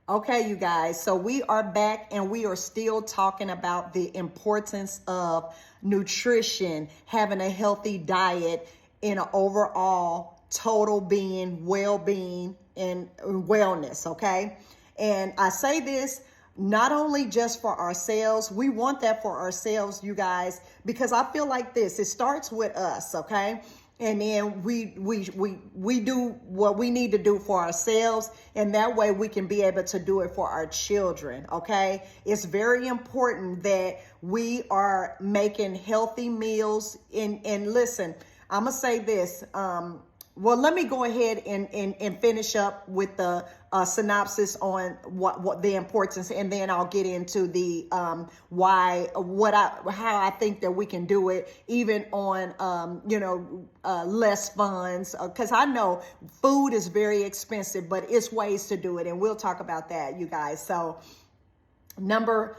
Okay, you guys, so we are back and we are still talking about the importance of nutrition, having a healthy diet in an overall total being, well-being, and wellness, okay? And I say this not only just for ourselves, we want that for ourselves, you guys, because I feel like this, it starts with us, okay? And then we do what we need to do for ourselves, and that way we can be able to do it for our children. Okay, it's very important that we are making healthy meals. And listen, I'm gonna say this. Well, let me go ahead and finish up with the synopsis on what the importance, and then I'll get into the how I think that we can do it even on less funds, because I know food is very expensive, but it's ways to do it, and we'll talk about that, you guys. So we were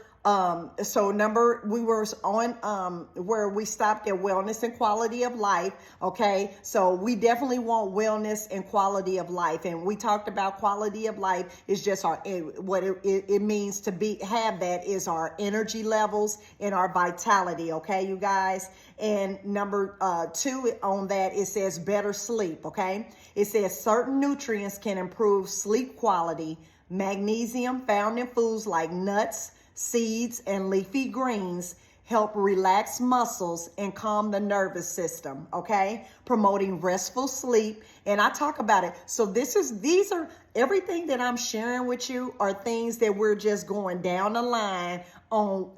on where we stopped at wellness and quality of life. Okay, so we definitely want wellness and quality of life, and we talked about quality of life is just what it means to have that is our energy levels and our vitality. Okay, you guys. And number 2 on that, it says better sleep. Okay, it says certain nutrients can improve sleep quality. Magnesium found in foods like nuts, seeds, and leafy greens help relax muscles and calm the nervous system, okay? Promoting restful sleep. And I talk about it. So these are everything that I'm sharing with you are things that we're just going down the line on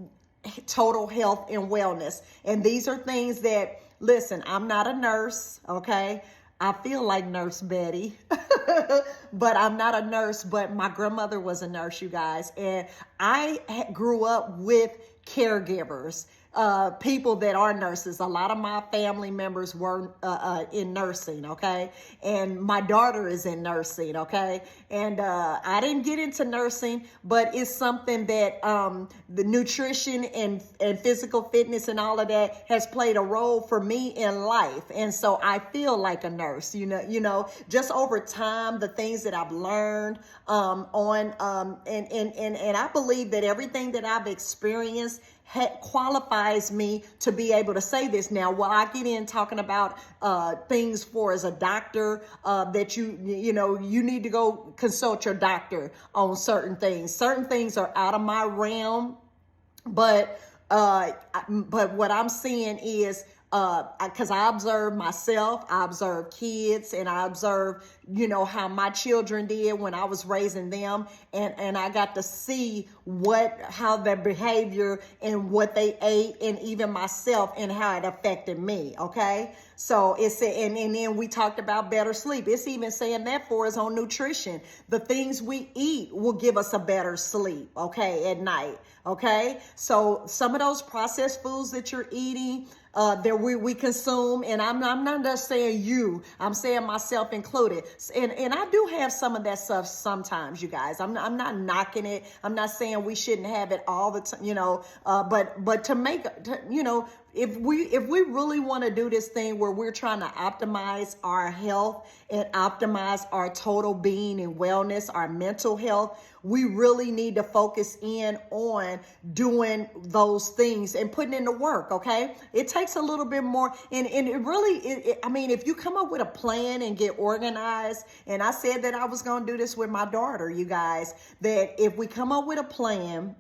total health and wellness. And these are things that, listen, I'm not a nurse, okay? I feel like Nurse Betty, but I'm not a nurse, but my grandmother was a nurse, you guys. And I grew up with caregivers, people that are nurses. A lot of my family members were in nursing, okay? And my daughter is in nursing, okay? And I didn't get into nursing, but it's something that the nutrition and physical fitness and all of that has played a role for me in life. And so I feel like a nurse, just over time, the things that I've learned and I believe that everything that I've experienced qualifies me to be able to say this. Now, while I get in talking about things for as a doctor, that you need to go consult your doctor on certain things. Certain things are out of my realm, but what I'm seeing is because I observe myself, I observe kids, and I observe, how my children did when I was raising them. And I got to see how their behavior and what they ate, and even myself, and how it affected me. Okay. So and then we talked about better sleep. It's even saying that for us on nutrition. The things we eat will give us a better sleep, okay, at night. Okay. So some of those processed foods that you're eating, that we consume, and I'm not just saying you, I'm saying myself included, and I do have some of that stuff sometimes, you guys. I'm not knocking it. I'm not saying we shouldn't have it all the time, but to make, if we really want to do this thing where we're trying to optimize our health and optimize our total being and wellness, our mental health, we really need to focus in on doing those things and putting in the work. Okay, it takes a little bit more, and it really, I mean, if you come up with a plan and get organized, and I said that I was going to do this with my daughter, you guys, that if we come up with a plan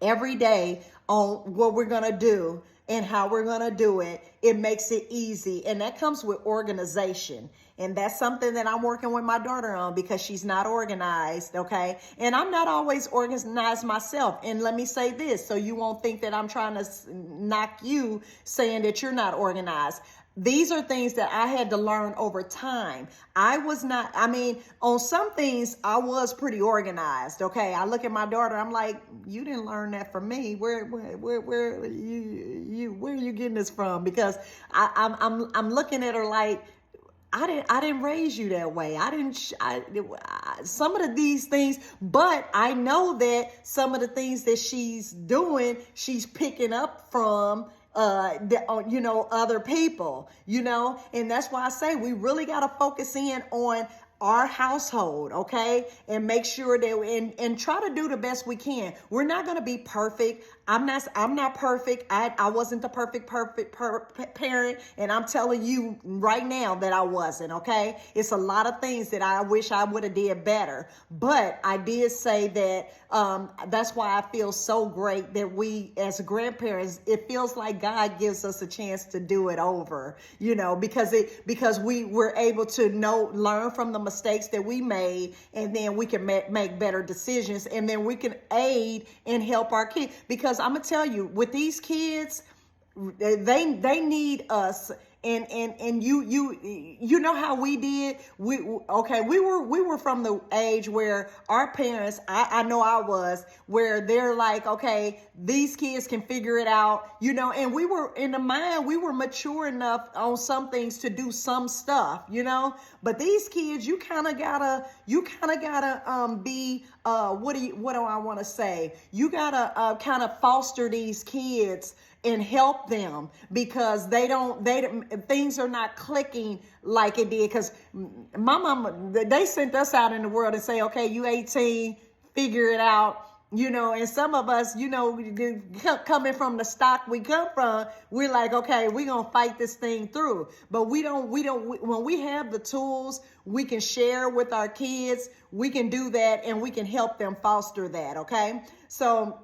every day on what we're going to do and how we're going to do it, it makes it easy. And that comes with organization. And that's something that I'm working with my daughter on, because she's not organized. Okay. And I'm not always organized myself. And let me say this, so you won't think that I'm trying to knock you, saying that you're not organized. These are things that I had to learn over time. On some things I was pretty organized. Okay. I look at my daughter, I'm like, you didn't learn that from me. Where are you getting this from? Because I'm looking at her like, I didn't raise you that way. Some of these things, but I know that some of the things that she's doing, she's picking up from other people, and that's why I say we really got to focus in on our household, okay? And make sure that and try to do the best we can. We're not going to be perfect. I'm not perfect. I wasn't the perfect parent, and I'm telling you right now that I wasn't, okay? It's a lot of things that I wish I would have did better. But I did say that that's why I feel so great that we as grandparents, it feels like God gives us a chance to do it over, because we were able to learn from the mistakes that we made, and then we can make better decisions, and then we can aid and help our kids. Because I'm gonna tell you, with these kids, they need us. And you know how we did. We were from the age where our parents, I know I was, where they're like, okay, these kids can figure it out, and we were in the mind, we were mature enough on some things to do some stuff, but these kids, you kind of gotta be what do I want to say? You gotta kind of foster these kids and help them, because things are not clicking like it did. Because my mama, they sent us out in the world and say, okay, you 18, figure it out. And some of us, coming from the stock we come from, we're like, okay, we're going to fight this thing through. But when we have the tools, we can share with our kids, we can do that, and we can help them foster that. Okay. So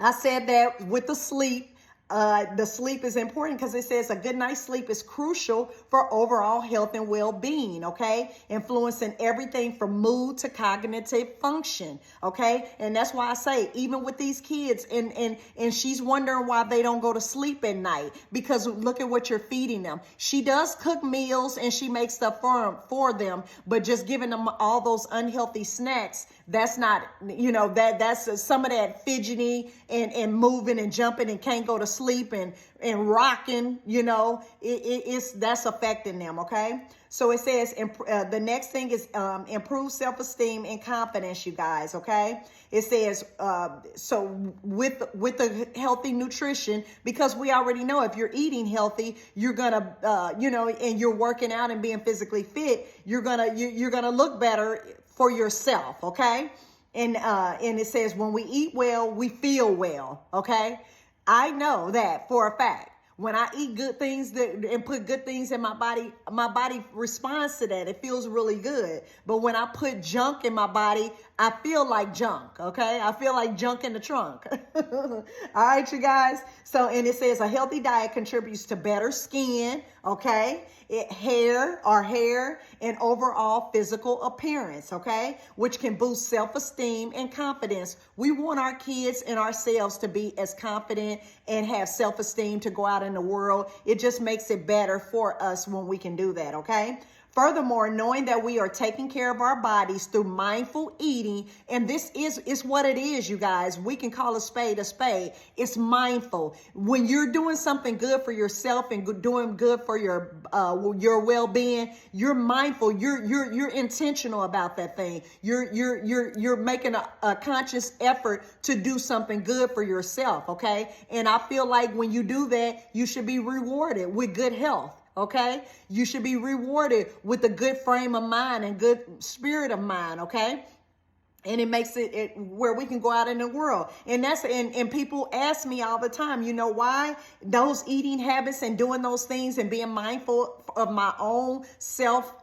I said that with the sleep. The sleep is important because it says a good night's sleep is crucial for overall health and well-being, okay? Influencing everything from mood to cognitive function, okay? And that's why I say, even with these kids, and she's wondering why they don't go to sleep at night, because look at what you're feeding them. She does cook meals and she makes stuff for them, but just giving them all those unhealthy snacks, that's not, that's some of that fidgety and moving and jumping and can't go to sleep and rocking, that's affecting them. Okay. So it says, the next thing is improve self-esteem and confidence, you guys. Okay. It says, so with the healthy nutrition, because we already know if you're eating healthy, you're going to, and you're working out and being physically fit, you're going to look better for yourself. Okay. And it says, when we eat well, we feel well. Okay. I know that for a fact. When I eat good things and put good things in my body responds to that. It feels really good. But when I put junk in my body, I feel like junk, okay? I feel like junk in the trunk. All right, you guys? So, and it says a healthy diet contributes to better skin, okay? Hair, and overall physical appearance, okay? Which can boost self-esteem and confidence. We want our kids and ourselves to be as confident and have self-esteem to go out in the world. It just makes it better for us when we can do that, okay? Furthermore, knowing that we are taking care of our bodies through mindful eating, and this is what it is, you guys. We can call a spade a spade. It's mindful. When you're doing something good for yourself and doing good for your well-being, you're mindful. You're intentional about that thing. You're making a conscious effort to do something good for yourself, okay? And I feel like when you do that, you should be rewarded with good health. Okay, you should be rewarded with a good frame of mind and good spirit of mind. Okay. And it makes it where we can go out in the world. And and people ask me all the time, why those eating habits and doing those things and being mindful of my own self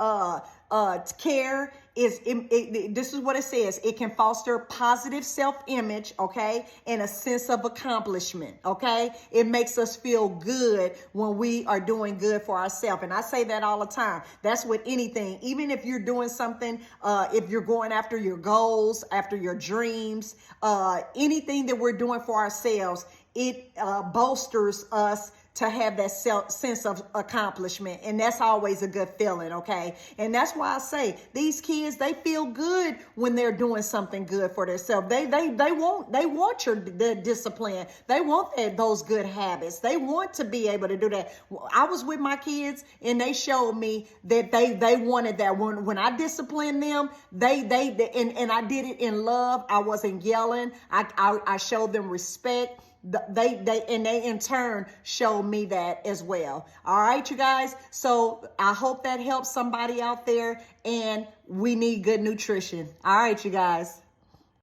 care is this is what it says. It can foster positive self-image, okay, and a sense of accomplishment, okay. It makes us feel good when we are doing good for ourselves, and I say that all the time. That's with anything, even if you're doing something, if you're going after your goals, after your dreams, anything that we're doing for ourselves, it bolsters us to have that sense of accomplishment. And that's always a good feeling, okay? And that's why I say these kids, they feel good when they're doing something good for themselves. They want your discipline. They want those good habits. They want to be able to do that. I was with my kids and they showed me that they wanted that. When I disciplined them, and I did it in love. I wasn't yelling. I showed them respect. They in turn show me that as well. All right, you guys. So I hope that helps somebody out there, and we need good nutrition. All right, you guys.